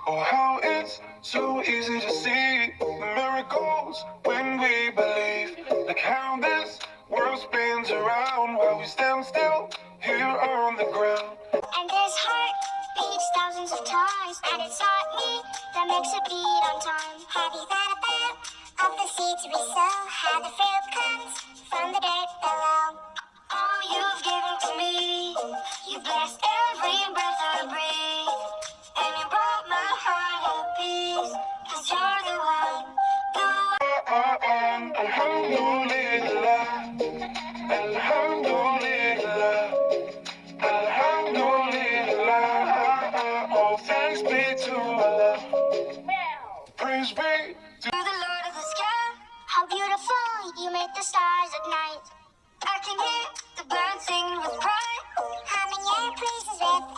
Oh, how it's so easy to see the miracles when we believe. Like how this world spins around while we stand still here on the ground. And this heart beats thousands of times, and it's not me that makes it beat on time. Have you thought about all the seeds we sow? How the fruit comes from the dirt below. All you've given to me, you blessed every breath I breathe. And you brought my heart a peace, 'cause you're the one, the one. Alhamdulillah, Alhamdulillah, Alhamdulillah. All thanks be to Allah. Praise be to You're the Lord of the sky. How beautiful you make the stars at night. I can hear the birds sing with pride, humming your praises with